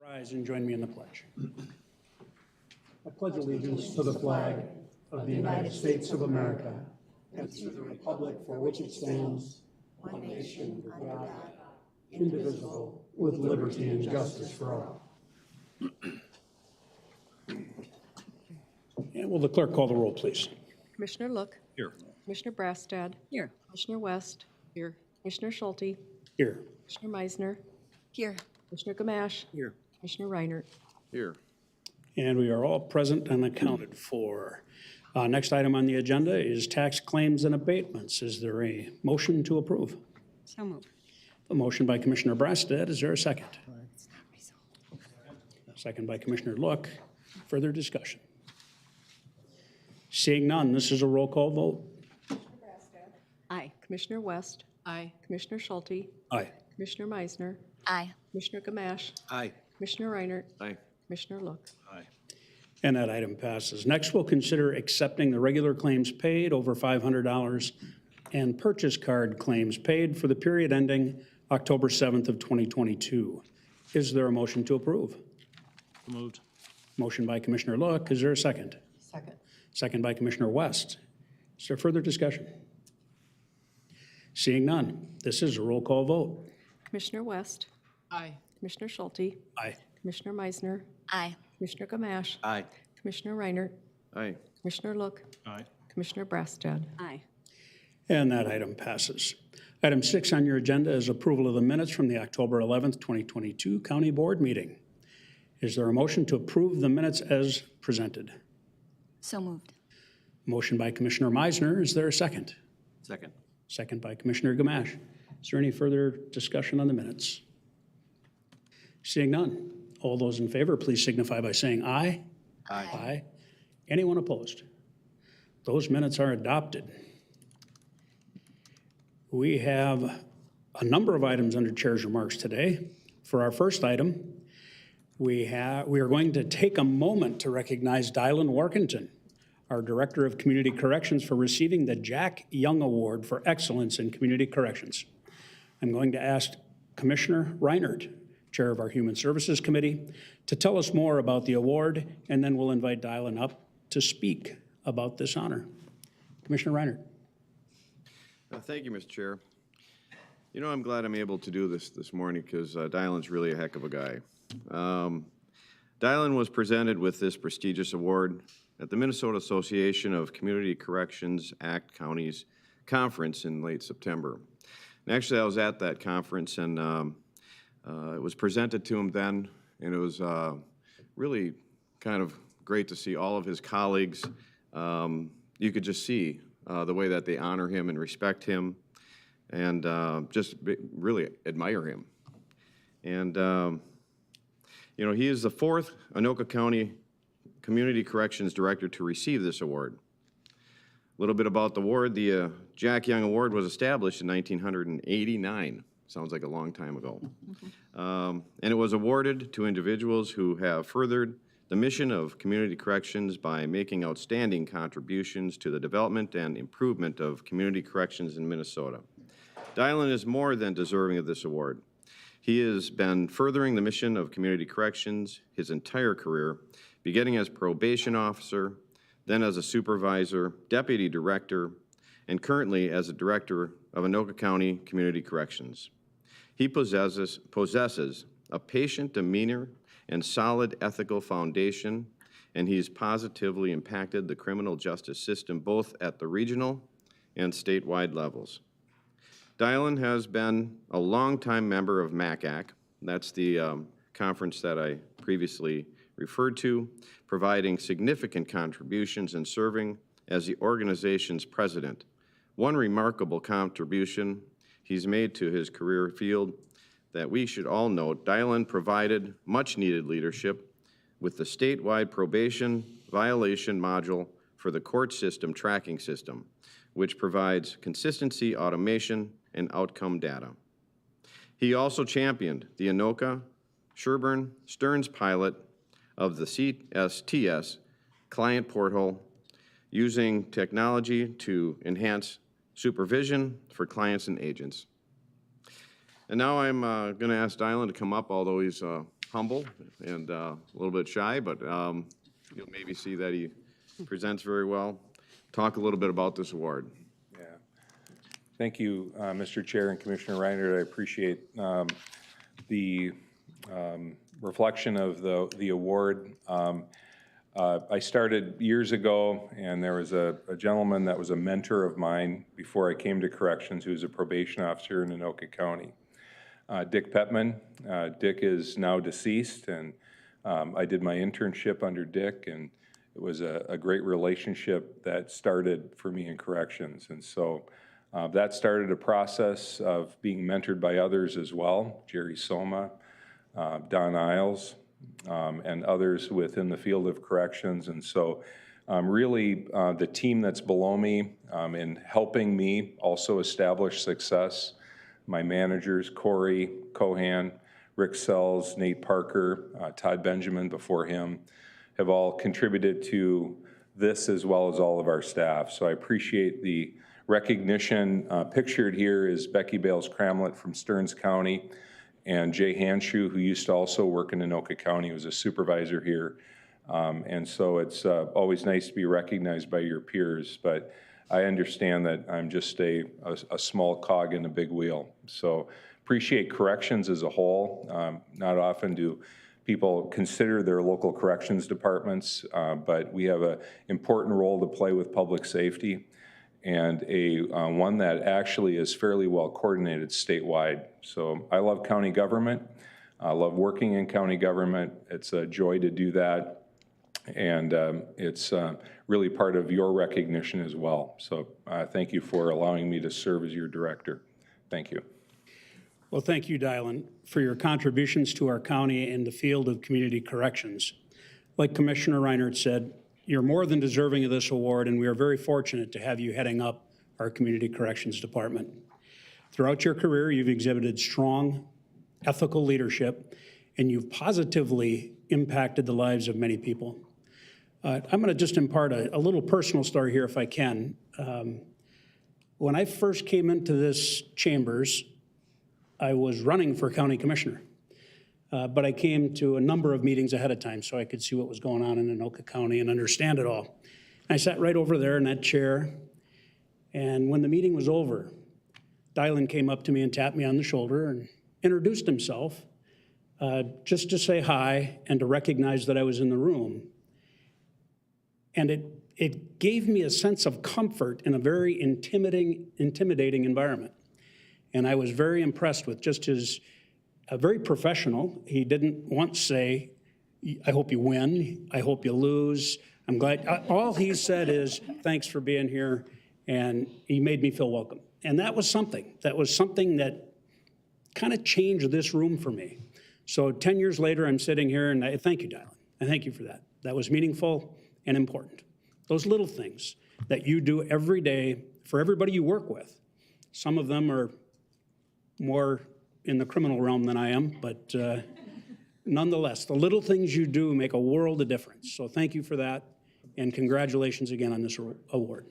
Rise and join me in the pledge. I pledge allegiance to the flag of the United States of America and to the republic for which it stands, one nation under God, indivisible, with liberty and justice for all. And will the clerk call the roll, please? Commissioner Look. Here. Commissioner Brastad. Here. Commissioner West. Here. Commissioner Schulte. Here. Commissioner Meisner. Here. Commissioner Gamache. Here. Commissioner Reinert. Here. And we are all present and accounted for. Next item on the agenda is tax claims and abatements. Is there a motion to approve? So moved. A motion by Commissioner Brastad. Is there a second? Second by Commissioner Look. Further discussion? Seeing none, this is a roll call vote. Aye. Commissioner West. Aye. Commissioner Schulte. Aye. Commissioner Meisner. Aye. Commissioner Gamache. Aye. Commissioner Reinert. Aye. Commissioner Look. Aye. And that item passes. Next, we'll consider accepting the regular claims paid over $500 and purchase card claims paid for the period ending October 7th of 2022. Is there a motion to approve? Moved. Motion by Commissioner Look. Is there a second? Second. Second by Commissioner West. Is there further discussion? Seeing none, this is a roll call vote. Commissioner West. Aye. Commissioner Schulte. Aye. Commissioner Meisner. Aye. Commissioner Gamache. Aye. Commissioner Reinert. Aye. Commissioner Look. Aye. Commissioner Brastad. Aye. And that item passes. Item 6 on your agenda is approval of the minutes from the October 11th, 2022 County Board meeting. Is there a motion to approve the minutes as presented? So moved. Motion by Commissioner Meisner. Is there a second? Second. Second by Commissioner Gamache. Is there any further discussion on the minutes? Seeing none, all those in favor, please signify by saying aye. Aye. Aye. Anyone opposed? Those minutes are adopted. We have a number of items under Chair's remarks today. For our first item, we are going to take a moment to recognize Dylan Workington, our Director of Community Corrections, for receiving the Jack Young Award for Excellence in Community Corrections. I'm going to ask Commissioner Reinert, Chair of our Human Services Committee, to tell us more about the award, and then we'll invite Dylan up to speak about this honor. Commissioner Reinert. Thank you, Mr. Chair. You know, I'm glad I'm able to do this morning because Dylan's really a heck of a guy. Dylan was presented with this prestigious award at the Minnesota Association of Community Corrections Act Counties Conference in late September. And actually, I was at that conference, and it was presented to him then, and it was really kind of great to see all of his colleagues. You could just see the way that they honor him and respect him, and really admire him. And, you know, he is the 4th Anoka County Community Corrections Director to receive this award. A little bit about the award. The Jack Young Award was established in 1989. Sounds like a long time ago. And it was awarded to individuals who have furthered the mission of community corrections by making outstanding contributions to the development and improvement of community corrections in Minnesota. Dylan is more than deserving of this award. He has been furthering the mission of community corrections his entire career, beginning as probation officer, then as a supervisor, deputy director, and currently as a director of Anoka County Community Corrections. He possesses a patient demeanor and solid ethical foundation, and he's positively impacted the criminal justice system both at the regional and statewide levels. Dylan has been a longtime member of MACAC. That's the conference that I previously referred to, providing significant contributions and serving as the organization's president. One remarkable contribution he's made to his career field that we should all note, Dylan provided much-needed leadership with the statewide probation violation module for the court system tracking system, which provides consistency, automation, and outcome data. He also championed the Anoka, Sherburne, Stearns pilot of the CSTS client portal, using technology to enhance supervision for clients and agents. And now I'm going to ask Dylan to come up, although he's humble and a little bit shy, but you'll maybe see that he presents very well. Talk a little bit about this award. Yeah. Thank you, Mr. Chair and Commissioner Reiner. I appreciate the reflection of the award. I started years ago, and there was a gentleman that was a mentor of mine before I came to corrections, who was a probation officer in Anoka County, Dick Petman. Dick is now deceased, and I did my internship under Dick, and it was a great relationship that started for me in corrections. And so that started a process of being mentored by others as well, Jerry Soma, Don Isles, and others within the field of corrections. And so really the team that's below me in helping me also establish success, my managers, Corey Cohan, Rick Sells, Nate Parker, Todd Benjamin before him, have all contributed to this as well as all of our staff. So I appreciate the recognition. Pictured here is Becky Bales-Cramlett from Stearns County, and Jay Hanshu, who used to also work in Anoka County, was a supervisor here. And so it's always nice to be recognized by your peers, but I understand that I'm just a small cog in a big wheel. So appreciate corrections as a whole. Not often do people consider their local corrections departments, but we have an important role to play with public safety, and one that actually is fairly well coordinated statewide. So I love county government. I love working in county government. It's a joy to do that, and it's really part of your recognition as well. So thank you for allowing me to serve as your director. Thank you. Well, thank you, Dylan, for your contributions to our county in the field of community corrections. Like Commissioner Reinert said, you're more than deserving of this award, and we are very fortunate to have you heading up our Community Corrections Department. Throughout your career, you've exhibited strong, ethical leadership, and you've positively impacted the lives of many people. I'm going to just impart a little personal story here, if I can. When I first came into this chambers, I was running for county commissioner, but I came to a number of meetings ahead of time so I could see what was going on in Anoka County and understand it all. And I sat right over there in that chair, and when the meeting was over, Dylan came up to me and tapped me on the shoulder and introduced himself just to say hi and to recognize that I was in the room. And it gave me a sense of comfort in a very intimidating environment. And I was very impressed with just his, very professional. He didn't once say, I hope you win, I hope you lose, I'm glad. All he said is, thanks for being here, and he made me feel welcome. And that was something that kind of changed this room for me. So 10 years later, I'm sitting here, and I thank you, Dylan. I thank you for that. That was meaningful and important. Those little things that you do every day for everybody you work with. Some of them are more in the criminal realm than I am, but nonetheless, the little things you do make a world of difference. So thank you for that, and congratulations again on this award.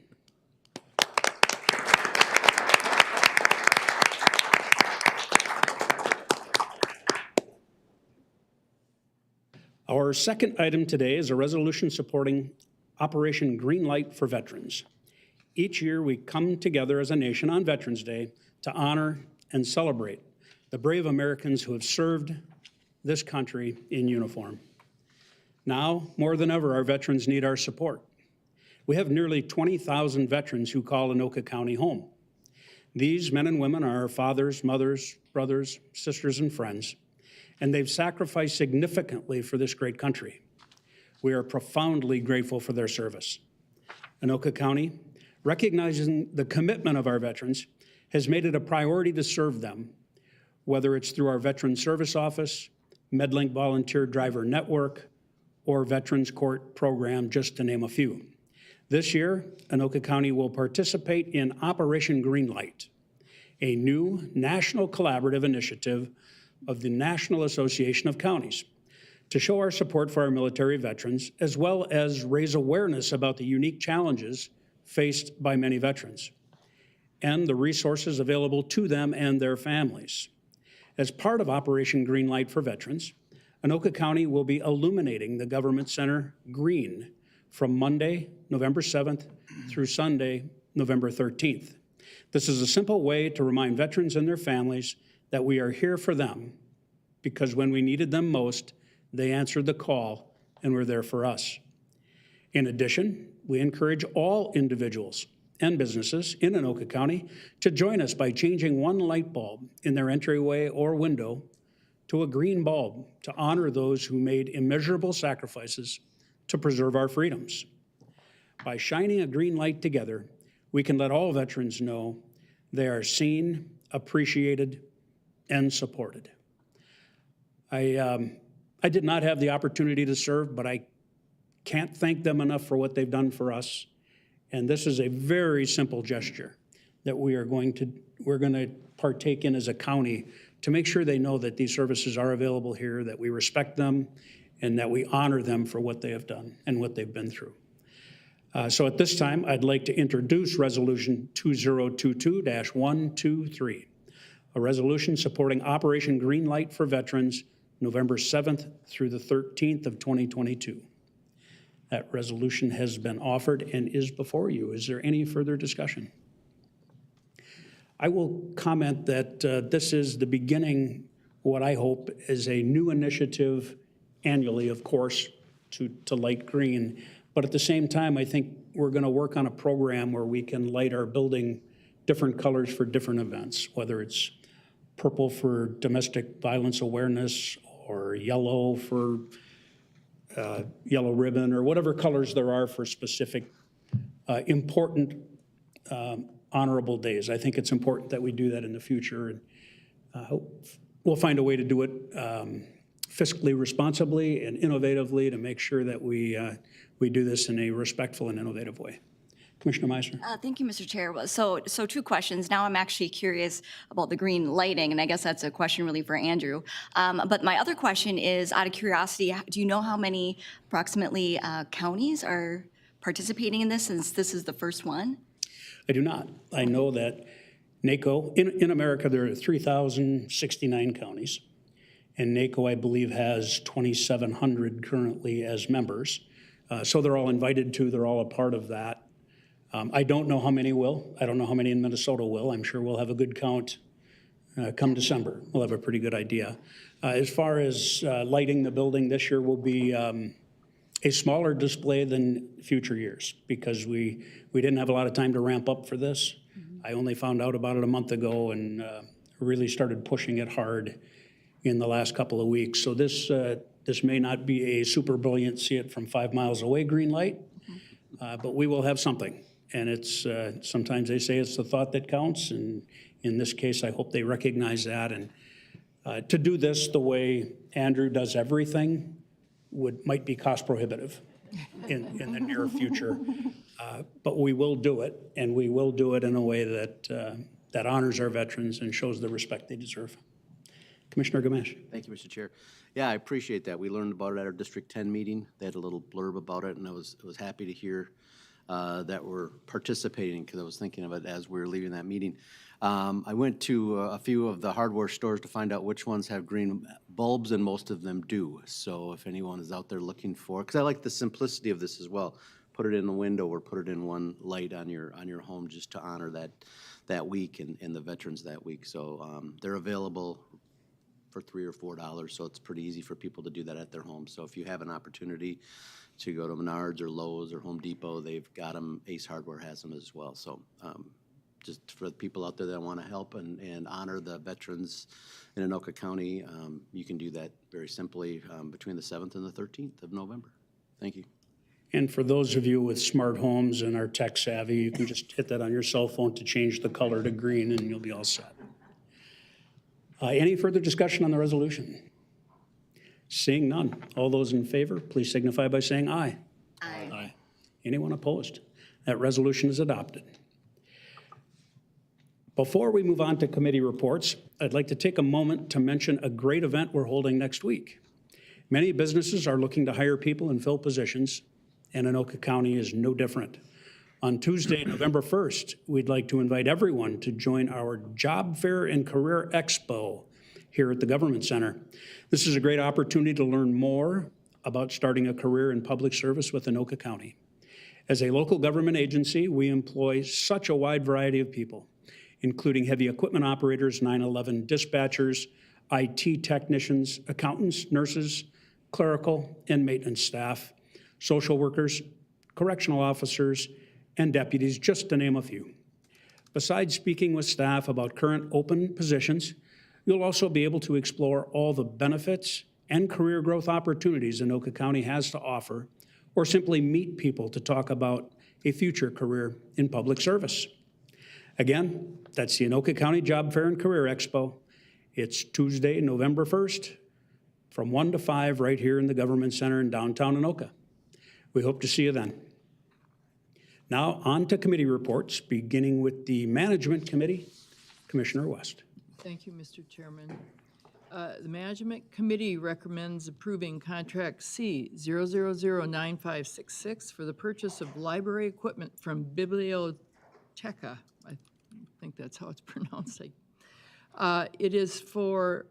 Our second item today is a resolution supporting Operation Greenlight for Veterans. Each year, we come together as a nation on Veterans Day to honor and celebrate the brave Americans who have served this country in uniform. Now, more than ever, our veterans need our support. We have nearly 20,000 veterans who call Anoka County home. These men and women are our fathers, mothers, brothers, sisters, and friends, and they've sacrificed significantly for this great country. We are profoundly grateful for their service. Anoka County, recognizing the commitment of our veterans, has made it a priority to serve them, whether it's through our Veteran Service Office, MedLink Volunteer Driver Network, or Veterans Court Program, just to name a few. This year, Anoka County will participate in Operation Greenlight, a new national collaborative initiative of the National Association of Counties, to show our support for our military veterans, as well as raise awareness about the unique challenges faced by many veterans and the resources available to them and their families. As part of Operation Greenlight for Veterans, Anoka County will be illuminating the Government Center green from Monday, November 7th through Sunday, November 13th. This is a simple way to remind veterans and their families that we are here for them, because when we needed them most, they answered the call and were there for us. In addition, we encourage all individuals and businesses in Anoka County to join us by changing one light bulb in their entryway or window to a green bulb to honor those who made immeasurable sacrifices to preserve our freedoms. By shining a green light together, we can let all veterans know they are seen, appreciated, and supported. I did not have the opportunity to serve, but I can't thank them enough for what they've done for us. And this is a very simple gesture that we're going to partake in as a county to make sure they know that these services are available here, that we respect them, and that we honor them for what they have done and what they've been through. So at this time, I'd like to introduce Resolution 2022-123, a resolution supporting Operation Green Light for Veterans, November 7th through the 13th of 2022. That resolution has been offered and is before you. Is there any further discussion? I will comment that this is the beginning, what I hope is a new initiative annually, of course, to light green. But at the same time, I think we're going to work on a program where we can light our building different colors for different events, whether it's purple for domestic violence awareness or yellow for yellow ribbon, or whatever colors there are for specific important honorable days. I think it's important that we do that in the future, and we'll find a way to do it fiscally responsibly and innovatively to make sure that we do this in a respectful and innovative way. Commissioner Meissner. Thank you, Mr. Chair. So two questions. Now I'm actually curious about the green lighting, and I guess that's a question really for Andrew. But my other question is, out of curiosity, do you know how many approximately counties are participating in this, since this is the first one? I do not. I know that NACO, in America, there are 3,069 counties, and NACO, I believe, has 2,700 currently as members. So they're all invited to, they're all a part of that. I don't know how many will. I don't know how many in Minnesota will. I'm sure we'll have a good count come December. We'll have a pretty good idea. As far as lighting the building, this year will be a smaller display than future years because we didn't have a lot of time to ramp up for this. I only found out about it a month ago and really started pushing it hard in the last couple of weeks. So this may not be a super brilliant, see it from 5 miles away green light, but we will have something. And it's sometimes they say it's the thought that counts, and in this case, I hope they recognize that. And to do this the way Andrew does everything might be cost prohibitive in the near future. But we will do it, and we will do it in a way that honors our veterans and shows the respect they deserve. Commissioner Gamache. Thank you, Mr. Chair. Yeah, I appreciate that. We learned about it at our District 10 meeting. They had a little blurb about it, and I was happy to hear that we're participating, because I was thinking of it as we were leaving that meeting. I went to a few of the hardware stores to find out which ones have green bulbs, and most of them do. So if anyone is out there looking for, because I like the simplicity of this as well, put it in the window or put it in one light on your home just to honor that week and the veterans that week. So they're available for $3 or $4, so it's pretty easy for people to do that at their home. So if you have an opportunity to go to Menards or Lowe's or Home Depot, they've got them. Ace Hardware has them as well. So just for the people out there that want to help and honor the veterans in Anoka County, you can do that very simply between the 7th and the 13th of November. Thank you. And for those of you with smart homes and are tech savvy, you can just hit that on your cell phone to change the color to green, and you'll be all set. Any further discussion on the resolution? Seeing none. All those in favor, please signify by saying aye. Aye. Aye. Anyone opposed? That resolution is adopted. Before we move on to committee reports, I'd like to take a moment to mention a great event we're holding next week. Many businesses are looking to hire people and fill positions, and Anoka County is no different. On Tuesday, November 1st, we'd like to invite everyone to join our Job Fair and Career Expo here at the Government Center. This is a great opportunity to learn more about starting a career in public service with Anoka County. As a local government agency, we employ such a wide variety of people, including heavy equipment operators, 911 dispatchers, IT technicians, accountants, nurses, clerical and maintenance staff, social workers, correctional officers, and deputies, just to name a few. Besides speaking with staff about current open positions, you'll also be able to explore all the benefits and career growth opportunities Anoka County has to offer, or simply meet people to talk about a future career in public service. Again, that's the Anoka County Job Fair and Career Expo. It's Tuesday, November 1st, from 1 to 5 right here in the Government Center in downtown Anoka. We hope to see you then. Now on to committee reports, beginning with the Management Committee. Commissioner West. Thank you, Mr. Chairman. The Management Committee recommends approving Contract C 0009566 for the purchase of library equipment from Biblioteca. I think that's how it's pronounced. It is for,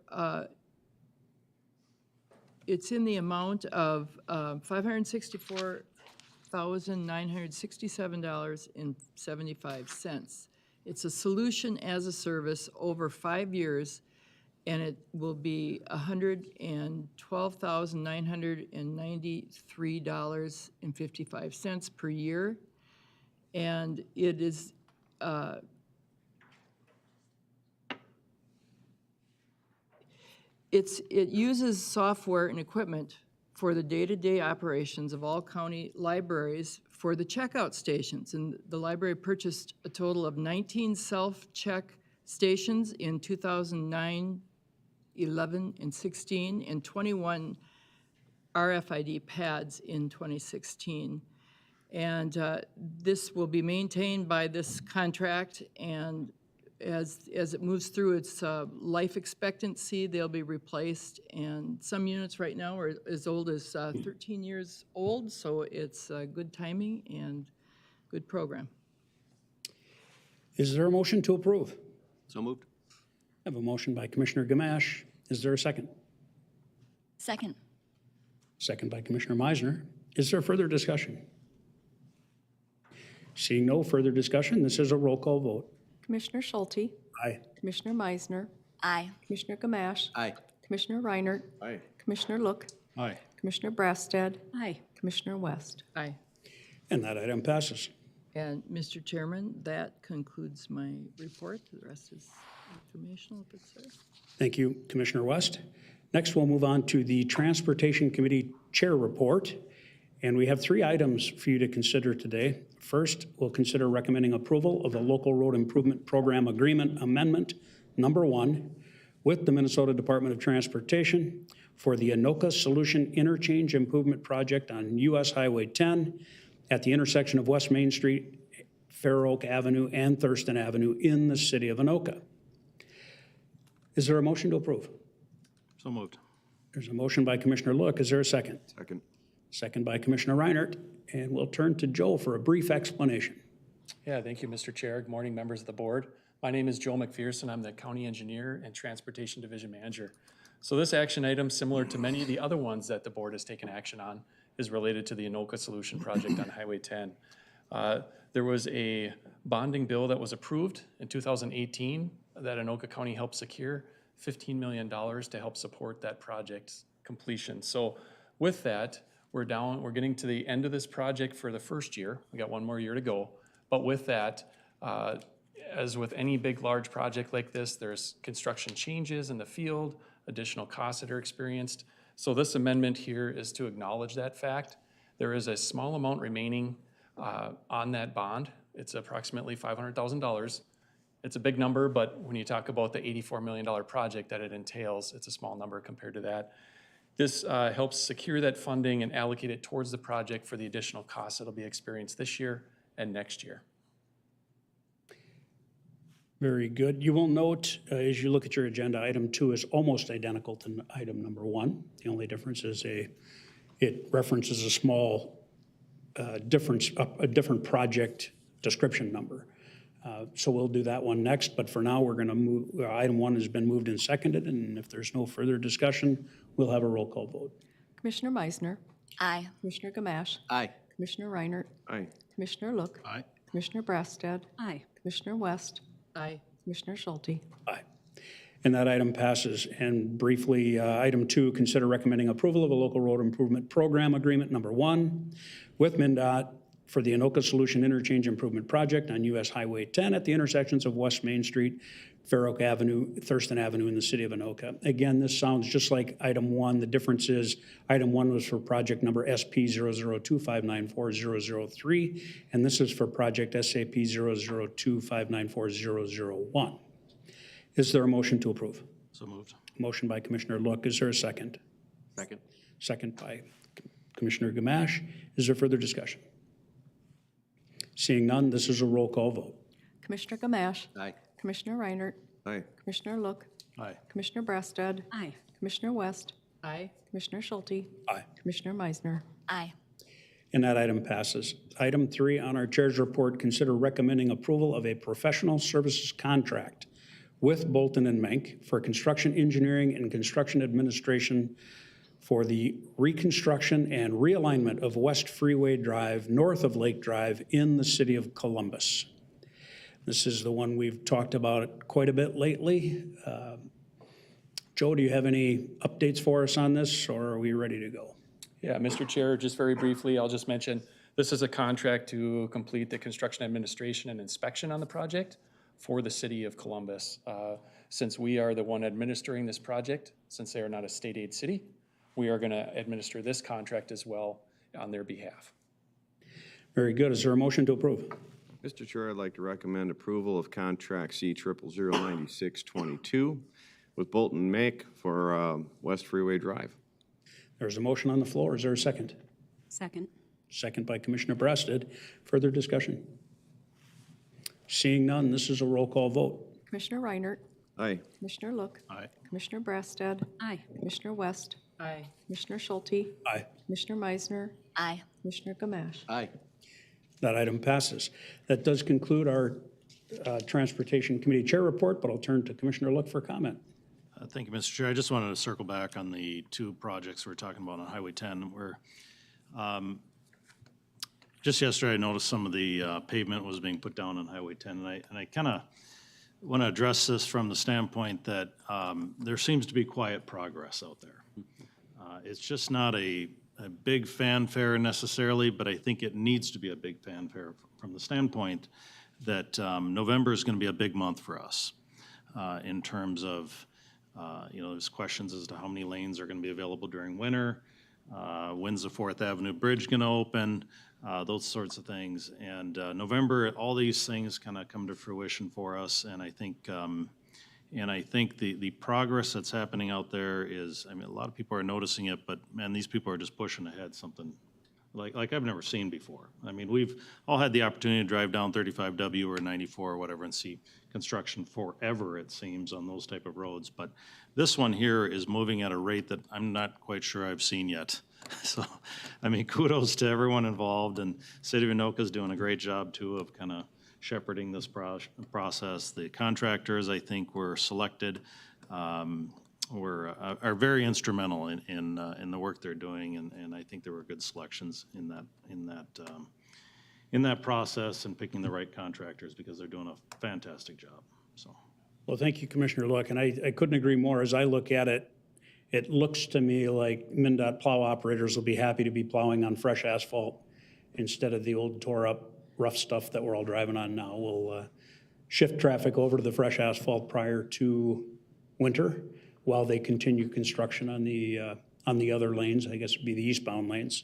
it's in the amount of $564,967.75. It's a solution as a service over 5 years, and it will be $112,993.55 per year. And it is, it uses software and equipment for the day-to-day operations of all county libraries for the checkout stations. And the library purchased a total of 19 self-check stations in 2009, 11, and 16, and 21 RFID pads in 2016. And this will be maintained by this contract, and as it moves through its life expectancy, they'll be replaced. And some units right now are as old as 13 years old, so it's good timing and good program. Is there a motion to approve? So moved. I have a motion by Commissioner Gamache. Is there a second? Second. Second by Commissioner Meisner. Is there further discussion? Seeing no further discussion, this is a roll call vote. Commissioner Schulte, Aye. Commissioner Meisner, Aye. Commissioner Gamache, Aye. Commissioner Reinert, Aye. Commissioner Look, Aye. Commissioner Brasted, Aye. Commissioner West. Aye. And that item passes. And Mr. Chairman, that concludes my report. The rest is informational if it's there. Thank you, Commissioner West. Next, we'll move on to the Transportation Committee Chair Report. And we have 3 items for you to consider today. First, we'll consider recommending approval of the Local Road Improvement Program Agreement Amendment Number 1 with the Minnesota Department of Transportation for the Anoka Solution Interchange Improvement Project on US Highway 10 at the intersection of West Main Street, Fair Oak Avenue, and Thurston Avenue in the city of Anoka. Is there a motion to approve? So moved. There's a motion by Commissioner Look. Is there a second? Second. Second by Commissioner Reinert. And we'll turn to Joe for a brief explanation. Yeah, thank you, Mr. Chair. Good morning, members of the board. My name is Joe McPherson. I'm the County Engineer and Transportation Division Manager. So this action item, similar to many of the other ones that the board has taken action on, is related to the Anoka Solution Project on Highway 10. There was a bonding bill that was approved in 2018 that Anoka County helped secure $15 million to help support that project's completion. So with that, we're getting to the end of this project for the first year. We got 1 more year to go. But with that, as with any big, large project like this, there's construction changes in the field, additional costs that are experienced. So this amendment here is to acknowledge that fact. There is a small amount remaining on that bond. It's approximately $500,000. It's a big number, but when you talk about the $84 million project that it entails, it's a small number compared to that. This helps secure that funding and allocate it towards the project for the additional costs that'll be experienced this year and next year. Very good. You will note, as you look at your agenda, item 2 is almost identical to item number 1. The only difference is it references a small difference, a different project description number. So we'll do that one next, but for now, we're going to move, item 1 has been moved and seconded, and if there's no further discussion, we'll have a roll call vote. Commissioner Meisner, Aye. Commissioner Gamache, Aye. Commissioner Reinert, Aye. Commissioner Look, Aye. Commissioner Brassad, Aye. Commissioner West, Aye. Commissioner Schulte. Aye. And that item passes. And briefly, item 2, consider recommending approval of a local road improvement program agreement number 1 with MnDOT for the Anoka Solution Interchange Improvement Project on US Highway 10 at the intersections of West Main Street, Fair Oak Avenue, Thurston Avenue in the city of Anoka. Again, this sounds just like item 1. The difference is item 1 was for project number SP 002594003, and this is for project SAP 002594001. Is there a motion to approve? So moved. Motion by Commissioner Look. Is there a second? Second. Second by Commissioner Gamache. Is there further discussion? Seeing none, this is a roll call vote. Commissioner Gamache, Aye. Commissioner Reinert, Aye. Commissioner Look, Aye. Commissioner Brassad, Aye. Commissioner West, Aye. Commissioner Schulte, Aye. Commissioner Meisner. Aye. And that item passes. Item 3 on our chair's report, consider recommending approval of a professional services contract with Bolton and Menk for construction engineering and construction administration for the reconstruction and realignment of West Freeway Drive north of Lake Drive in the city of Columbus. This is the one we've talked about quite a bit lately. Joe, do you have any updates for us on this, or are we ready to go? Yeah, Mr. Chair, just very briefly, I'll just mention, this is a contract to complete the construction administration and inspection on the project for the city of Columbus. Since we are the one administering this project, since they are not a state aid city, we are going to administer this contract as well on their behalf. Very good. Is there a motion to approve? Mr. Chair, I'd like to recommend approval of contract C0009622 with Bolton Make for West Freeway Drive. There's a motion on the floor. Is there a second? Second. Second by Commissioner Brassad. Further discussion? Seeing none, this is a roll call vote. Commissioner Reinert, Aye. Commissioner Look, Aye. Commissioner Brassad, Aye. Commissioner West, Aye. Commissioner Schulte, Aye. Commissioner Meisner, Aye. Commissioner Gamache. Aye. That item passes. That does conclude our Transportation Committee Chair report, but I'll turn to Commissioner Look for comment. Thank you, Mr. Chair. I just wanted to circle back on the 2 projects we're talking about on Highway 10, where just yesterday I noticed some of the pavement was being put down on Highway 10, and I kind of want to address this from the standpoint that there seems to be quiet progress out there. It's just not a big fanfare necessarily, but I think it needs to be a big fanfare from the standpoint that November is going to be a big month for us in terms of, there's questions as to how many lanes are going to be available during winter, when's the 4th Avenue Bridge going to open, those sorts of things. And November, all these things kind of come to fruition for us, and I think the progress that's happening out there is, a lot of people are noticing it, but man, these people are just pushing ahead something like I've never seen before. We've all had the opportunity to drive down 35W or 94 or whatever and see construction forever, it seems, on those type of roads. But this one here is moving at a rate that I'm not quite sure I've seen yet. So, kudos to everyone involved, and City of Anoka is doing a great job too of kind of shepherding this process. The contractors, I think, were selected, are very instrumental in the work they're doing, and I think there were good selections in that process and picking the right contractors because they're doing a fantastic job. So, Well, thank you, Commissioner Look, and I couldn't agree more. As I look at it, it looks to me like MnDOT plow operators will be happy to be plowing on fresh asphalt instead of the old tore-up rough stuff that we're all driving on now. We'll shift traffic over to the fresh asphalt prior to winter while they continue construction on the other lanes, I guess it'd be the eastbound lanes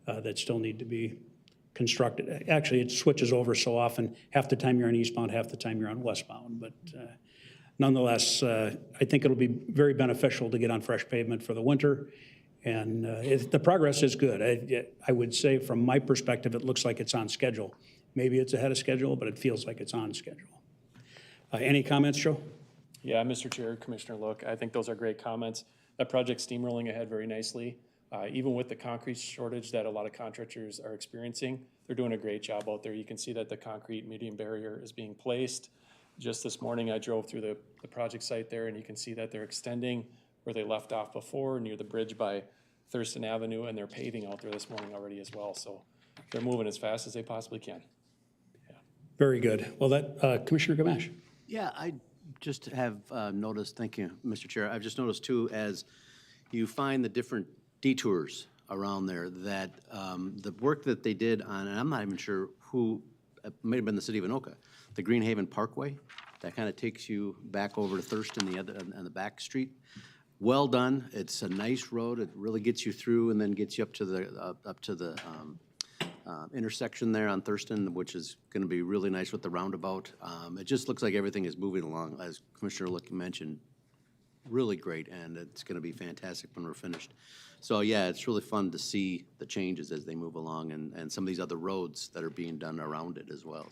that still need to be constructed. Actually, it switches over so often, half the time you're on eastbound, half the time you're on westbound. But nonetheless, I think it'll be very beneficial to get on fresh pavement for the winter. And the progress is good. I would say from my perspective, it looks like it's on schedule. Maybe it's ahead of schedule, but it feels like it's on schedule. Any comments, Joe? Yeah, Mr. Chair, Commissioner Look, I think those are great comments. That project's steamrolling ahead very nicely. Even with the concrete shortage that a lot of contractors are experiencing, they're doing a great job out there. You can see that the concrete medium barrier is being placed. Just this morning, I drove through the project site there, and you can see that they're extending where they left off before, near the bridge by Thurston Avenue, and they're paving out there this morning already as well. So they're moving as fast as they possibly can. Very good. Well, Commissioner Gamache. Yeah, I just have noticed, thank you, Mr. Chair, I've just noticed too, as you find the different detours around there, that the work that they did on, and I'm not even sure who, it may have been the city of Anoka, the Greenhaven Parkway, that kind of takes you back over to Thurston, on the back street. Well done. It's a nice road. It really gets you through and then gets you up to the intersection there on Thurston, which is going to be really nice with the roundabout. It just looks like everything is moving along, as Commissioner Lick mentioned, really great, and it's going to be fantastic when we're finished. So yeah, it's really fun to see the changes as they move along, and some of these other roads that are being done around it as well.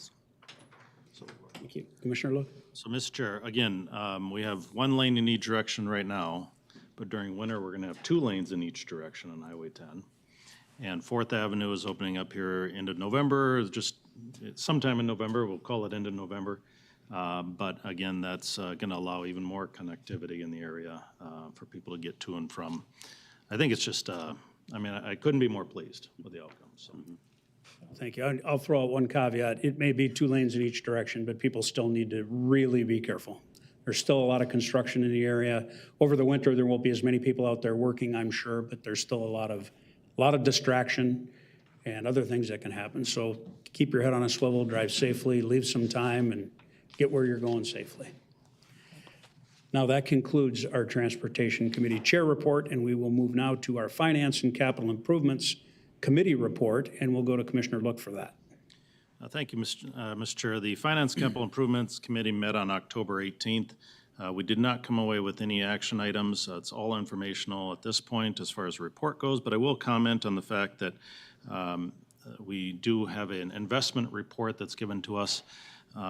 So Thank you. Commissioner Look? So, Mr. Chair, again, we have one lane in each direction right now, but during winter, we're gonna have 2 lanes in each direction on Highway 10. And 4th Avenue is opening up here end of November, just sometime in November, we'll call it end of November. But again, that's gonna allow even more connectivity in the area for people to get to and from. I think it's just, I mean, I couldn't be more pleased with the outcome, so. Thank you. I'll throw out one caveat. It may be 2 lanes in each direction, but people still need to really be careful. There's still a lot of construction in the area. Over the winter, there won't be as many people out there working, I'm sure, but there's still a lot of distraction and other things that can happen. So keep your head on a swivel, drive safely, leave some time, and get where you're going safely. Now, that concludes our Transportation Committee Chair report, and we will move now to our Finance and Capital Improvements Committee report, and we'll go to Commissioner Look for that. Thank you, Mr. Chair. The Finance Capital Improvements Committee met on October 18th. We did not come away with any action items. It's all informational at this point as far as the report goes, but I will comment on the fact that we do have an investment report that's given to us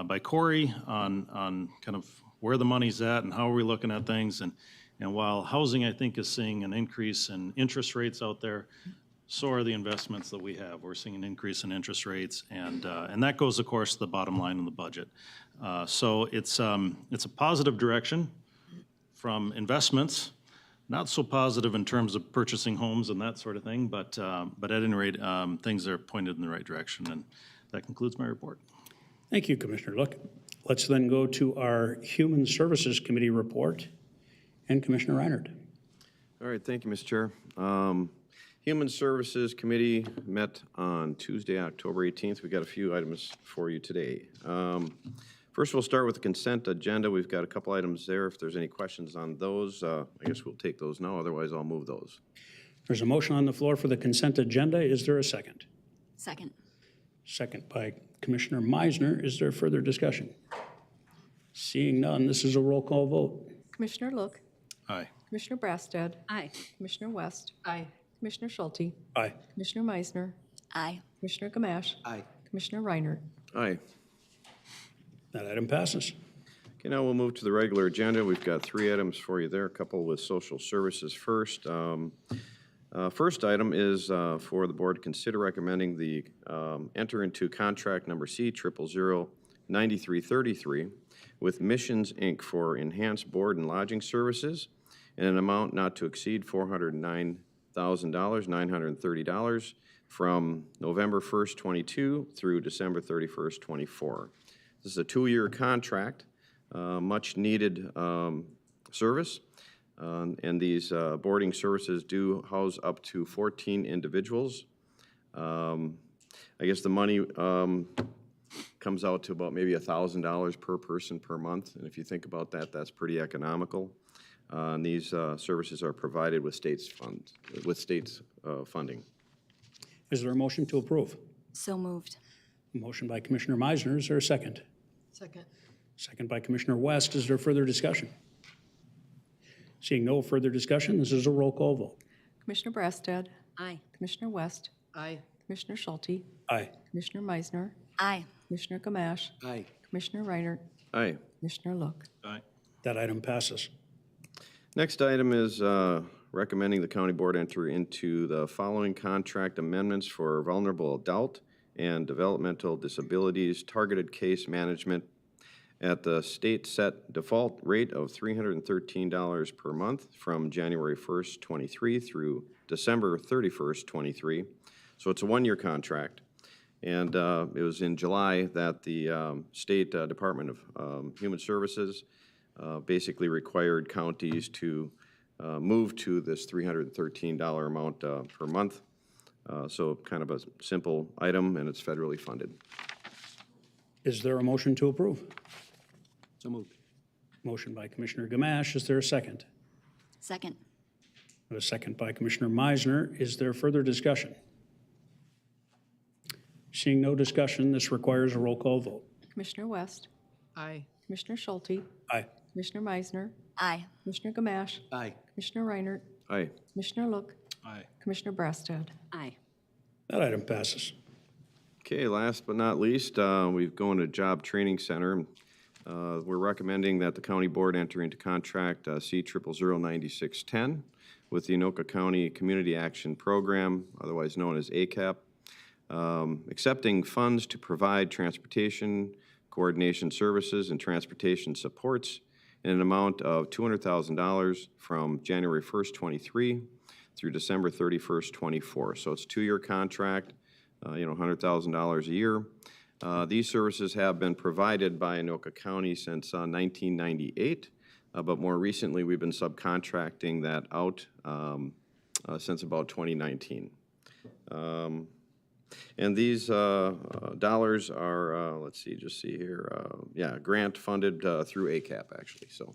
by Corey on kind of where the money's at and how are we looking at things. And while housing, I think, is seeing an increase in interest rates out there, so are the investments that we have. We're seeing an increase in interest rates, and that goes, of course, to the bottom line in the budget. So it's a positive direction from investments, not so positive in terms of purchasing homes and that sort of thing, but at any rate, things are pointed in the right direction, and that concludes my report. Thank you, Commissioner Look. Let's then go to our Human Services Committee report, and Commissioner Reinert. All right, thank you, Mr. Chair. Human Services Committee met on Tuesday, October 18th. We got a few items for you today. First, we'll start with the consent agenda. We've got a couple items there. If there's any questions on those, I guess we'll take those now. Otherwise, I'll move those. There's a motion on the floor for the consent agenda. Is there a second? Second. Second by Commissioner Meisner. Is there further discussion? Seeing none, this is a roll call vote. Commissioner Look, Aye. Commissioner Brassad, Aye. Commissioner West, Aye. Commissioner Schulte, Aye. Commissioner Meisner, Aye. Commissioner Gamache, Aye. Commissioner Reinert. Aye. That item passes. Okay, now we'll move to the regular agenda. We've got 3 items for you there, a couple with social services first. First item is for the board to consider recommending the enter into contract number C0009333 with Missions, Inc. for enhanced board and lodging services in an amount not to exceed $409,930 from November 1st, 22 through December 31st, 24. This is a 2-year contract, much needed service. And these boarding services do house up to 14 individuals. I guess the money comes out to about maybe $1,000 per person per month. And if you think about that, that's pretty economical. And these services are provided with states funding. Is there a motion to approve? So moved. Motion by Commissioner Meisner. Is there a second? Second. Second by Commissioner West. Is there further discussion? Seeing no further discussion, this is a roll call vote. Commissioner Brassad, Aye. Commissioner West, Aye. Commissioner Schulte, Aye. Commissioner Meisner, Aye. Commissioner Gamache, Aye. Commissioner Reinert, Aye. Commissioner Look. Aye. That item passes. Next item is recommending the county board enter into the following contract amendments for vulnerable adult and developmental disabilities targeted case management at the state set default rate of $313 per month from January 1st, 23 through December 31st, 23. So it's a one-year contract. And it was in July that the State Department of Human Services basically required counties to move to this $313 amount per month. So kind of a simple item, and it's federally funded. Is there a motion to approve? So moved. Motion by Commissioner Gamache. Is there a second? Second. A second by Commissioner Meisner. Is there further discussion? Seeing no discussion, this requires a roll call vote. Commissioner West, Aye. Commissioner Schulte, Aye. Commissioner Meisner, Aye. Commissioner Gamache, Aye. Commissioner Reinert, Aye. Commissioner Look, Aye. Commissioner Brassad. Aye. That item passes. Okay, last but not least, we've gone to Job Training Center. We're recommending that the county board enter into contract C0009610 with the Anoka County Community Action Program, otherwise known as ACAP, accepting funds to provide transportation coordination services and transportation supports in an amount of $200,000 from January 1st, 23 through December 31st, 24. So it's a 2-year contract, $100,000 a year. These services have been provided by Anoka County since 1998, but more recently we've been subcontracting that out since about 2019. And these dollars are, let's see, just see here, grant funded through ACAP actually, so.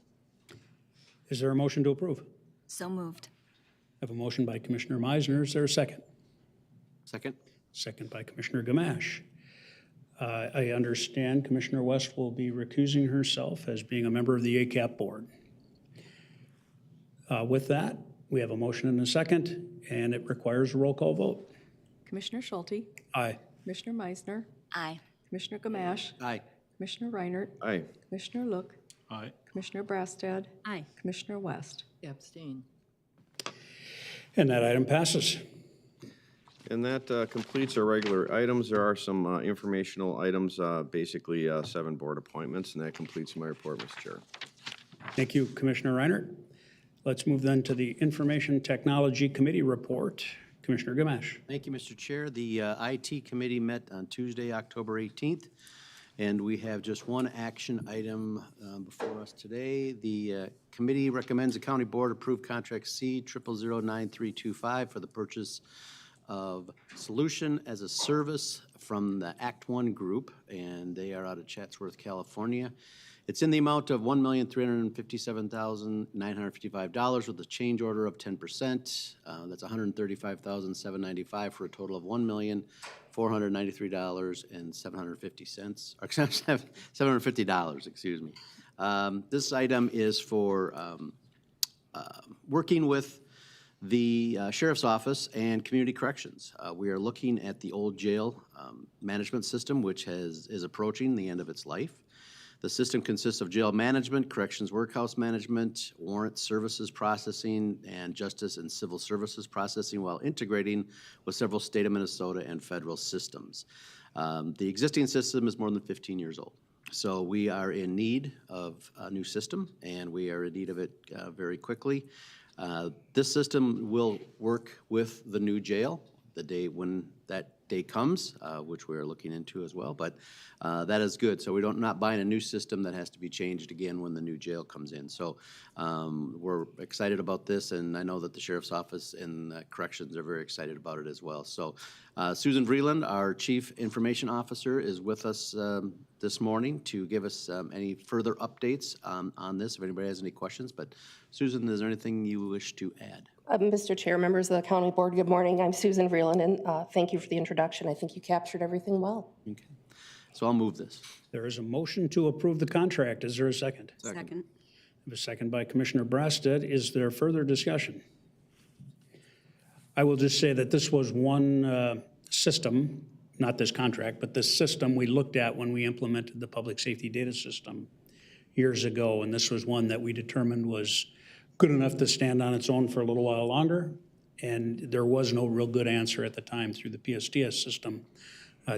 Is there a motion to approve? So moved. I have a motion by Commissioner Meisner. Is there a second? Second? Second by Commissioner Gamache. I understand Commissioner West will be recusing herself as being a member of the ACAP board. With that, we have a motion and a second, and it requires a roll call vote. Commissioner Schulte, Aye. Commissioner Meisner, Aye. Commissioner Gamache, Aye. Commissioner Reinert, Aye. Commissioner Look, Aye. Commissioner Brassad, Aye. Commissioner West. Abstain. And that item passes. And that completes our regular items. There are some informational items, basically 7 board appointments, and that completes my report, Mr. Chair. Thank you, Commissioner Reinert. Let's move then to the Information Technology Committee report. Commissioner Gamache. Thank you, Mr. Chair. The IT Committee met on Tuesday, October 18th, and we have just one action item before us today. The committee recommends the county board approve contract C0009325 for the purchase of Solution as a Service from the Act One Group, and they are out of Chatsworth, California. It's in the amount of $1,357,955 with a change order of 10%. That's $135,795 for a total of $1,493,750, or $750, excuse me. This item is for working with the Sheriff's Office and Community Corrections. We are looking at the old jail management system, which is approaching the end of its life. The system consists of jail management, corrections workhouse management, warrant services processing, and justice and civil services processing while integrating with several state of Minnesota and federal systems. The existing system is more than 15 years old. So we are in need of a new system, and we are in need of it very quickly. This system will work with the new jail the day when that day comes, which we are looking into as well, but that is good. So we don't not buying a new system that has to be changed again when the new jail comes in. So we're excited about this, and I know that the Sheriff's Office and Corrections are very excited about it as well. So Susan Vreeland, our Chief Information Officer, is with us this morning to give us any further updates on this, if anybody has any questions. But Susan, is there anything you wish to add? Mr. Chair, members of the County Board, good morning. I'm Susan Vreeland, and thank you for the introduction. I think you captured everything well. Okay. So I'll move this. There is a motion to approve the contract. Is there a second? Second. I have a second by Commissioner Brassad. Is there further discussion? I will just say that this was one system, not this contract, but this system we looked at when we implemented the public safety data system years ago, and this was one that we determined was good enough to stand on its own for a little while longer. And there was no real good answer at the time through the PSTS system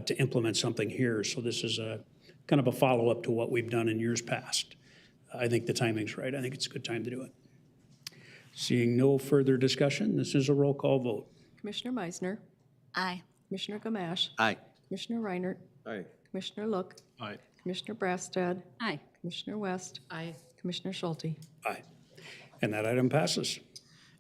to implement something here. So this is a kind of a follow-up to what we've done in years past. I think the timing's right. I think it's a good time to do it. Seeing no further discussion, this is a roll call vote. Commissioner Meisner, Aye. Commissioner Gamache, Aye. Commissioner Reinert, Aye. Commissioner Look, Aye. Commissioner Brassad, Aye. Commissioner West, Aye. Commissioner Schulte. Aye. And that item passes.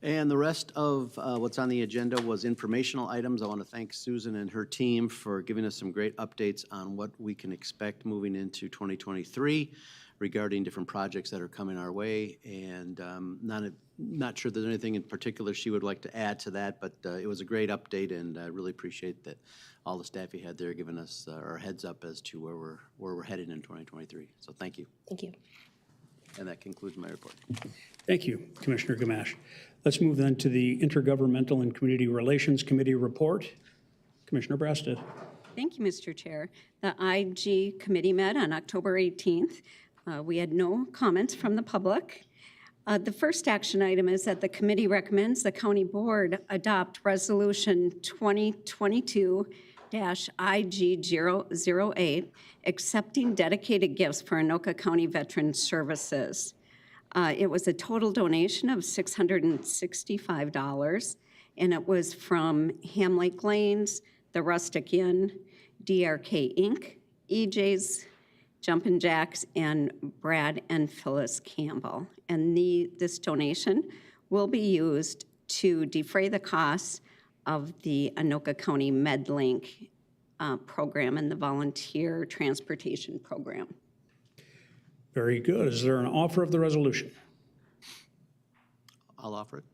And the rest of what's on the agenda was informational items. I want to thank Susan and her team for giving us some great updates on what we can expect moving into 2023 regarding different projects that are coming our way. And not sure there's anything in particular she would like to add to that, but it was a great update, and I really appreciate that all the staff you had there giving us our heads up as to where we're headed in 2023. So thank you. Thank you. And that concludes my report. Thank you, Commissioner Gamache. Let's move then to the Intergovernmental and Community Relations Committee report. Commissioner Brassad. Thank you, Mr. Chair. The IG committee met on October 18th. We had no comments from the public. The first action item is that the committee recommends the county board adopt resolution 2022-IG008, accepting dedicated gifts for Anoka County Veteran Services. It was a total donation of $665, and it was from Ham Lake Lanes, the Rustic Inn, DRK Inc., EJ's Jumpin' Jacks, and Brad and Phyllis Campbell. And this donation will be used to defray the costs of the Anoka County MedLink program and the volunteer transportation program. Very good. Is there an offer of the resolution? I'll offer it.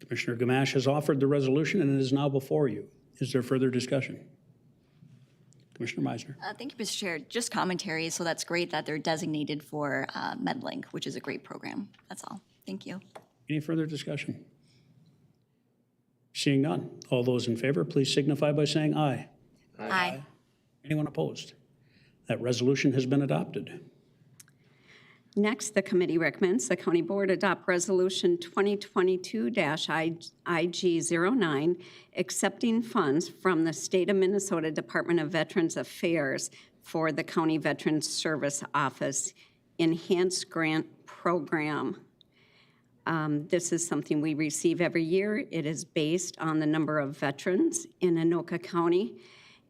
Commissioner Gamache has offered the resolution and it is now before you. Is there further discussion? Commissioner Meisner. Thank you, Mr. Chair. Just commentary, so that's great that they're designated for MedLink, which is a great program. That's all. Thank you. Any further discussion? Seeing none. All those in favor, please signify by saying aye. Aye. Anyone opposed? That resolution has been adopted. Next, the committee recommends the county board adopt resolution 2022-IG09, accepting funds from the State of Minnesota Department of Veterans Affairs for the County Veterans Service Office Enhanced Grant Program. This is something we receive every year. It is based on the number of veterans in Anoka County,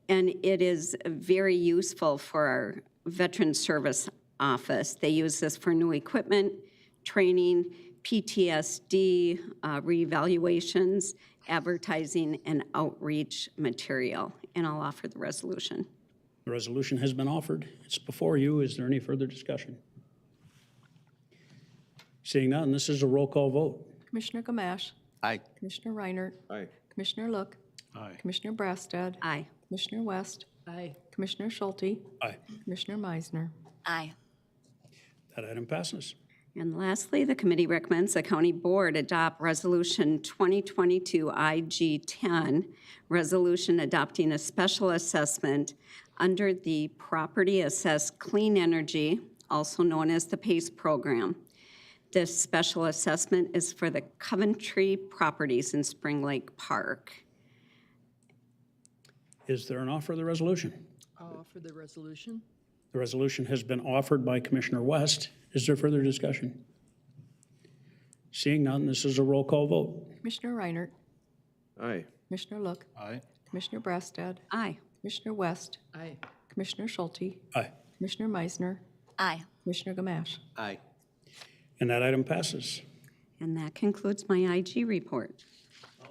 and it is very useful for our Veterans Service Office. They use this for new equipment, training, PTSD, reevaluations, advertising, and outreach material. And I'll offer the resolution. The resolution has been offered. It's before you. Is there any further discussion? Seeing none, this is a roll call vote. Commissioner Gamache, Aye. Commissioner Reinert, Aye. Commissioner Look, Aye. Commissioner Brassad, Aye. Commissioner West, Aye. Commissioner Schulte, Aye. Commissioner Meisner. Aye. That item passes. And lastly, the committee recommends the county board adopt resolution 2022-IG10, resolution adopting a special assessment under the Property Assessed Clean Energy, also known as the PACE program. This special assessment is for the Coventry properties in Spring Lake Park. Is there an offer of the resolution? I'll offer the resolution. The resolution has been offered by Commissioner West. Is there further discussion? Seeing none, this is a roll call vote. Commissioner Reinert, Aye. Commissioner Look, Aye. Commissioner Brassad, Aye. Commissioner West, Aye. Commissioner Schulte, Aye. Commissioner Meisner, Aye. Commissioner Gamache. Aye. And that item passes. And that concludes my IG report.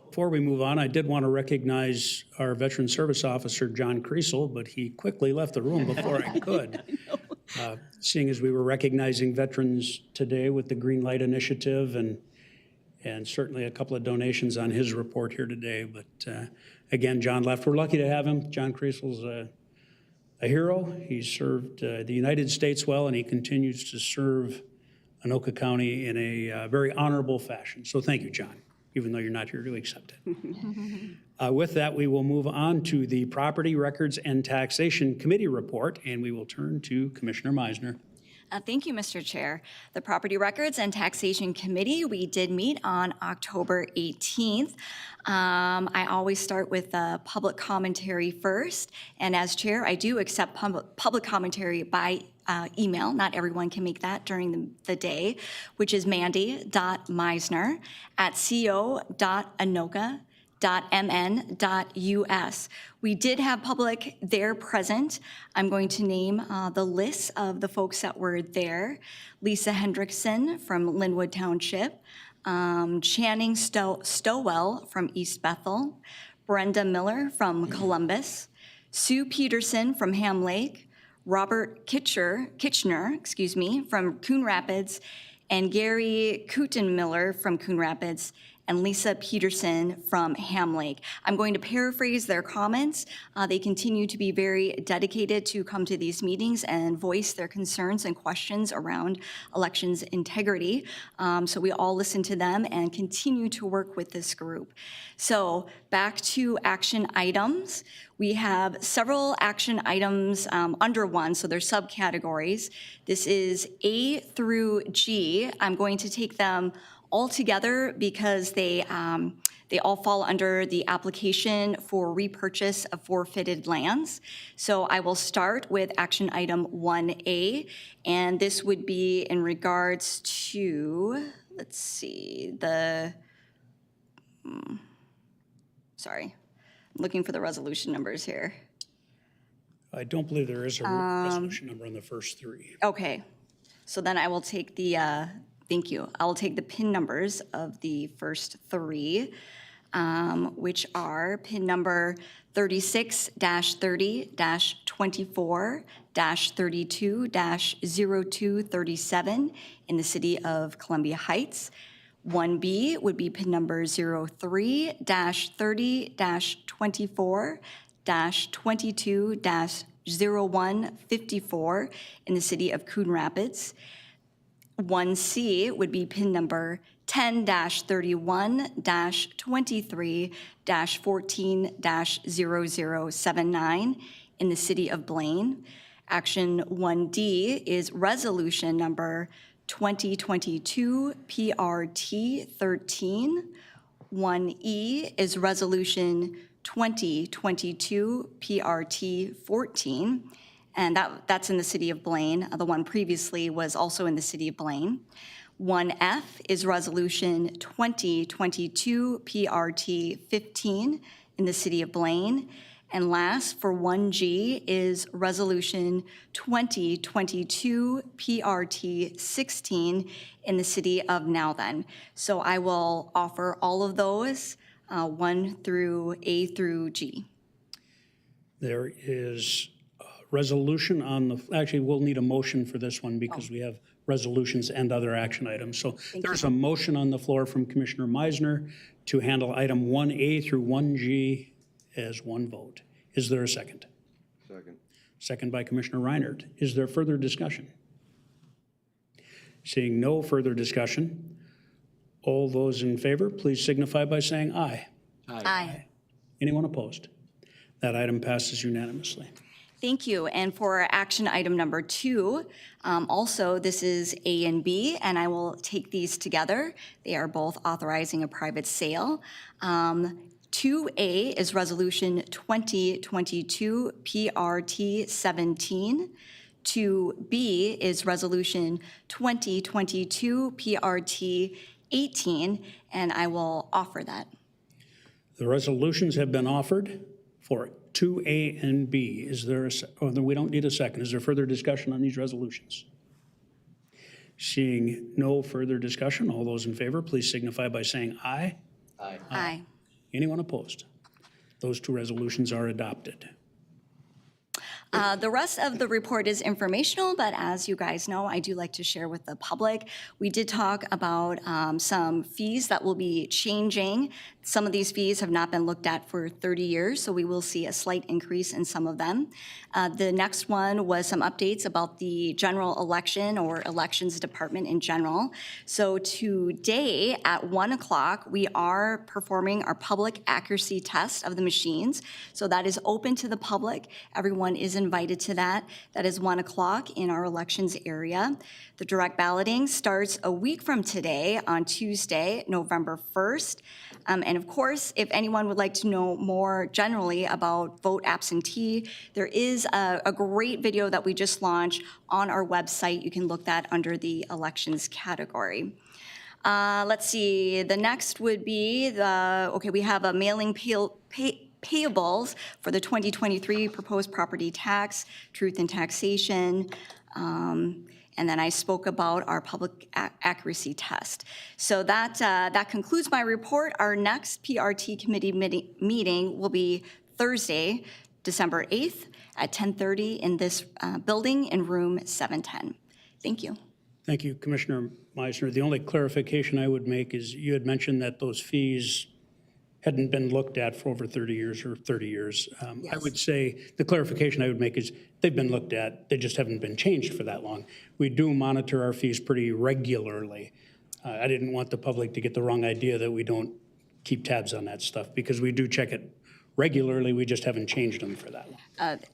Before we move on, I did want to recognize our Veteran Service Officer, John Kriesel, but he quickly left the room before I could. Seeing as we were recognizing veterans today with the Green Light Initiative and certainly a couple of donations on his report here today. But again, John left. We're lucky to have him. John Kriesel's a hero. He served the United States well, and he continues to serve Anoka County in a very honorable fashion. So thank you, John, even though you're not here to accept it. With that, we will move on to the Property Records and Taxation Committee report, and we will turn to Commissioner Meisner. Thank you, Mr. Chair. The Property Records and Taxation Committee, we did meet on October 18th. I always start with public commentary first, and as chair, I do accept public commentary by email. Not everyone can make that during the day, which is mandy.meisner@co.anoka.mn.us. We did have public there present. I'm going to name the list of the folks that were there. Lisa Hendrickson from Linwood Township, Channing Stowell from East Bethel, Brenda Miller from Columbus, Sue Peterson from Ham Lake, Robert Kitchener, from Coon Rapids, and Gary Kutenmiller from Coon Rapids, and Lisa Peterson from Ham Lake. I'm going to paraphrase their comments. They continue to be very dedicated to come to these meetings and voice their concerns and questions around elections integrity. So we all listen to them and continue to work with this group. So back to action items. We have several action items under one, so they're subcategories. This is A through G. I'm going to take them all together because they all fall under the application for repurchase of forfeited lands. So I will start with action item 1A, and this would be in regards to, let's see, sorry, I'm looking for the resolution numbers here. I don't believe there is a resolution number on the first three. Okay, so then I will take the, thank you. I will take the PIN numbers of the first three, which are PIN number 36-30-24-32-0237 in the city of Columbia Heights. 1B would be PIN number 03-30-24-22-0154 in the city of Coon Rapids. 1C would be PIN number 10-31-23-14-0079 in the city of Blaine. Action 1D is resolution number 2022 PRT 13. 1E is resolution 2022 PRT 14. And that's in the city of Blaine. The one previously was also in the city of Blaine. 1F is resolution 2022 PRT 15 in the city of Blaine. And last, for 1G, is resolution 2022 PRT 16 in the city of Nowthen. So I will offer all of those, 1 through A through G. There is a resolution on the, actually, we'll need a motion for this one because we have resolutions and other action items. So there's a motion on the floor from Commissioner Meisner to handle item 1A through 1G as one vote. Is there a second? Second. Second by Commissioner Reinert. Is there further discussion? Seeing no further discussion, all those in favor, please signify by saying aye. Aye. Anyone opposed? That item passes unanimously. Thank you. And for action item number 2, also this is A and B, and I will take these together. They are both authorizing a private sale. 2A is resolution 2022 PRT 17. 2B is resolution 2022 PRT 18, and I will offer that. The resolutions have been offered for 2A and B. Is there we don't need a second. Is there further discussion on these resolutions? Seeing no further discussion, all those in favor, please signify by saying aye. Aye. Aye. Anyone opposed? Those two resolutions are adopted. The rest of the report is informational, but as you guys know, I do like to share with the public. We did talk about some fees that will be changing. Some of these fees have not been looked at for 30 years, so we will see a slight increase in some of them. The next one was some updates about the general election or elections department in general. So today at 1 o'clock, we are performing our public accuracy test of the machines. So that is open to the public. Everyone is invited to that. That is 1 o'clock in our elections area. The direct balloting starts a week from today on Tuesday, November 1st. And of course, if anyone would like to know more generally about vote absentee, there is a great video that we just launched on our website. You can look that under the elections category. Let's see, the next would be we have a mailing payables for the 2023 proposed property tax, truth in taxation, and then I spoke about our public accuracy test. So that concludes my report. Our next PRT committee meeting will be Thursday, December 8th at 10:30 in this building in room 710. Thank you. Thank you, Commissioner Meisner. The only clarification I would make is you had mentioned that those fees hadn't been looked at for over 30 years or 30 years. I would say the clarification I would make is they've been looked at, they just haven't been changed for that long. We do monitor our fees pretty regularly. I didn't want the public to get the wrong idea that we don't keep tabs on that stuff because we do check it regularly, we just haven't changed them for that long.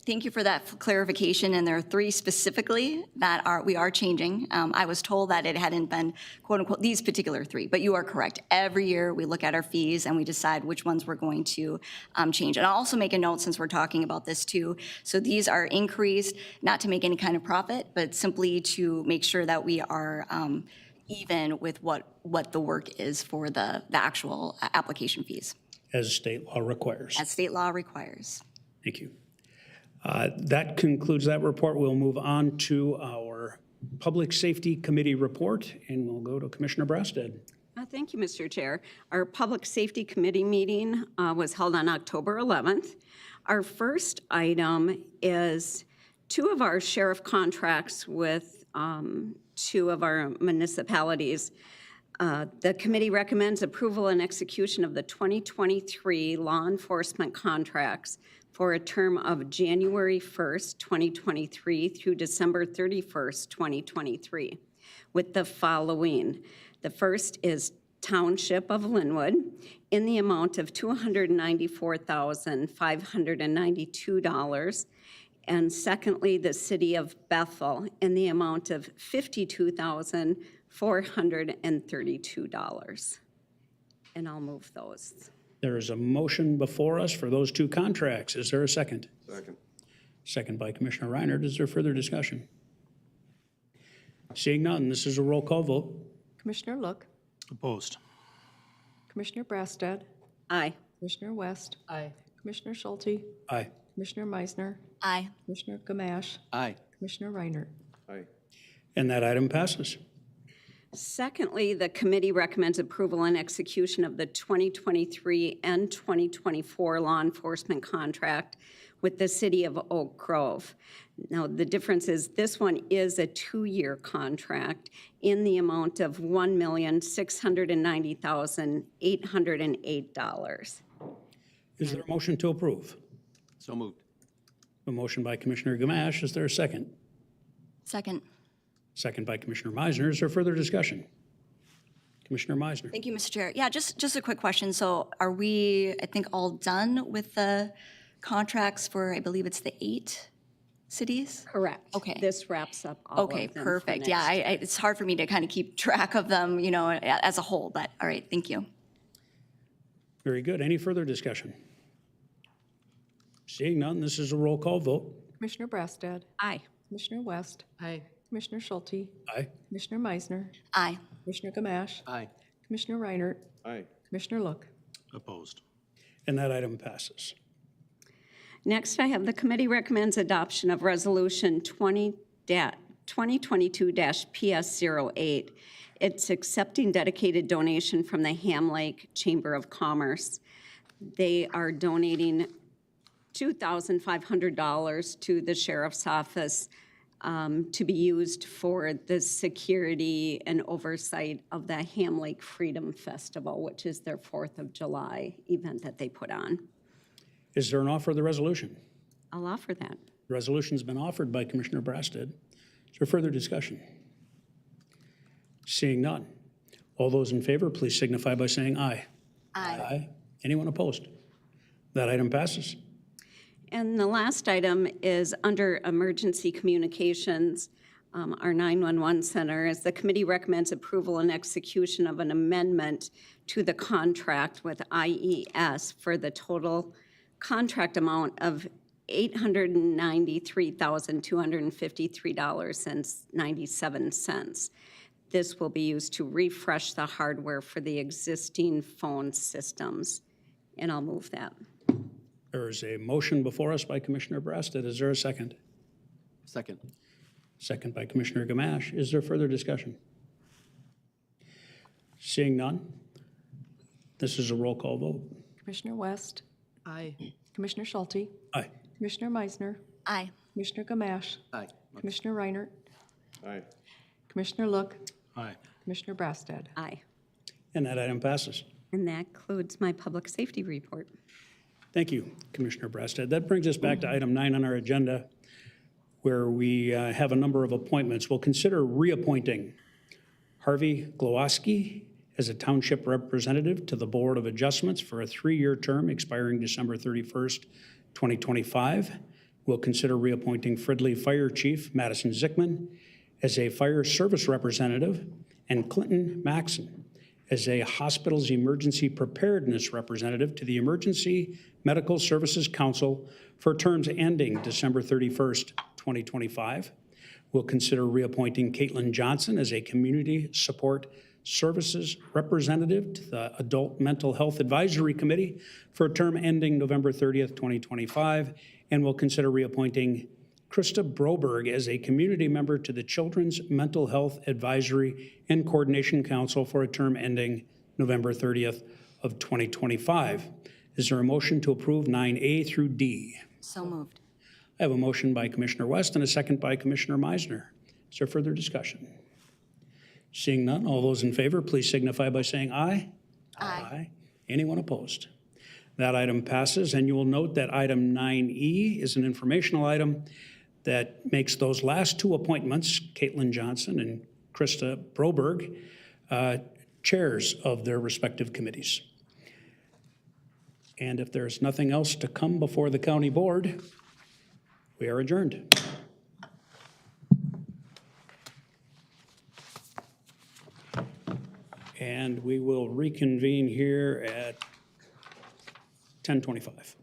Thank you for that clarification, and there are 3 specifically that we are changing. I was told that it hadn't been, quote unquote, these particular 3, but you are correct. Every year we look at our fees and we decide which ones we're going to change. And I'll also make a note since we're talking about this too. So these are increased, not to make any kind of profit, but simply to make sure that we are even with what the work is for the actual application fees. As state law requires. As state law requires. Thank you. That concludes that report. We'll move on to our Public Safety Committee report, and we'll go to Commissioner Brasted. Thank you, Mr. Chair. Our Public Safety Committee meeting was held on October 11th. Our first item is 2 of our sheriff contracts with 2 of our municipalities. The committee recommends approval and execution of the 2023 law enforcement contracts for a term of January 1st, 2023 through December 31st, 2023, with the following. The first is Township of Linwood in the amount of $294,592. And secondly, the City of Bethel in the amount of $52,432. And I'll move those. There is a motion before us for those 2 contracts. Is there a second? Second. Second by Commissioner Reinert. Is there further discussion? Seeing none, this is a roll call vote. Commissioner Look, Opposed. Commissioner Brassad, Aye. Commissioner West, Aye. Commissioner Schulte, Aye. Commissioner Meisner, Aye. Commissioner Gamache, Aye. Commissioner Reinert. Aye. And that item passes. Secondly, the committee recommends approval and execution of the 2023 and 2024 law enforcement contract with the City of Oak Grove. Now, the difference is this one is a 2-year contract in the amount of $1,690,808. Is there a motion to approve? So moved. A motion by Commissioner Gamache. Is there a second? Second. Second by Commissioner Meisner. Is there further discussion? Commissioner Meisner. Thank you, Mr. Chair. Yeah, just a quick question. So are we, I think, all done with the contracts for, I believe it's the 8 cities? Correct. Okay. This wraps up all of them. Okay, for perfect. next Yeah, it's hard for me to kind of keep track of them, you know, as a whole, but all right, thank you. Very good. Any further discussion? Seeing none, this is a roll call vote. Commissioner Brassad, Aye. Commissioner West, Aye. Commissioner Schulte, Aye. Commissioner Meisner, Aye. Commissioner Gamache, Aye. Commissioner Reinert, Aye. Commissioner Look. Opposed. And that item passes. Next, I have the committee recommends adoption of Resolution 2022-PS08. It's accepting dedicated donation from the Ham Lake Chamber of Commerce. They are donating $2,500 to the Sheriff's Office to be used for the security and oversight of the Ham Lake Freedom Festival, which is their 4th of July event that they put on. Is there an offer of the resolution? I'll offer that. The resolution's been offered by Commissioner Brasted. Is there further discussion? Seeing none. All those in favor, please signify by saying aye. Aye. Anyone opposed? That item passes. And the last item is under emergency communications, our 911 center, as the committee recommends approval and execution of an amendment to the contract with IES for the total contract amount of $893,253.97. This will be used to refresh the hardware for the existing phone systems, and I'll move that. There is a motion before us by Commissioner Brasted. Is there a second? Second. Second by Commissioner Gamache. Is there further discussion? Seeing none, this is a roll call vote. Commissioner West, Aye. Commissioner Schulte, Aye. Commissioner Meisner, Aye. Commissioner Gamache, Aye. Commissioner Reinert, Aye. Commissioner Look, Aye. Commissioner Brasted. Aye. And that item passes. And that concludes my public safety report. Thank you, Commissioner Brasted. That brings us back to item 9 on our agenda, where we have a number of appointments. We'll consider reappointing Harvey Glowoski as a township representative to the Board of Adjustments for a 3-year term expiring December 31st, 2025. We'll consider reappointing Fridley Fire Chief Madison Zickman as a fire service representative and Clinton Maxon as a hospital's emergency preparedness representative to the Emergency Medical Services Council for terms ending December 31st, 2025. We'll consider reappointing Caitlin Johnson as a community support services representative to the Adult Mental Health Advisory Committee for a term ending November 30th, 2025. And we'll consider reappointing Krista Broberg as a community member to the Children's Mental Health Advisory and Coordination Council for a term ending November 30th of 2025. Is there a motion to approve 9A through D? So moved. I have a motion by Commissioner West and a second by Commissioner Meisner. Is there further discussion? Seeing none, all those in favor, please signify by saying aye. Aye. Anyone opposed? That item passes, and you will note that item 9E is an informational item that makes those last 2 appointments, Caitlin Johnson and Krista Broberg, chairs of their respective committees. And if there's nothing else to come before the county board, we are adjourned. And we will reconvene here at 10:25.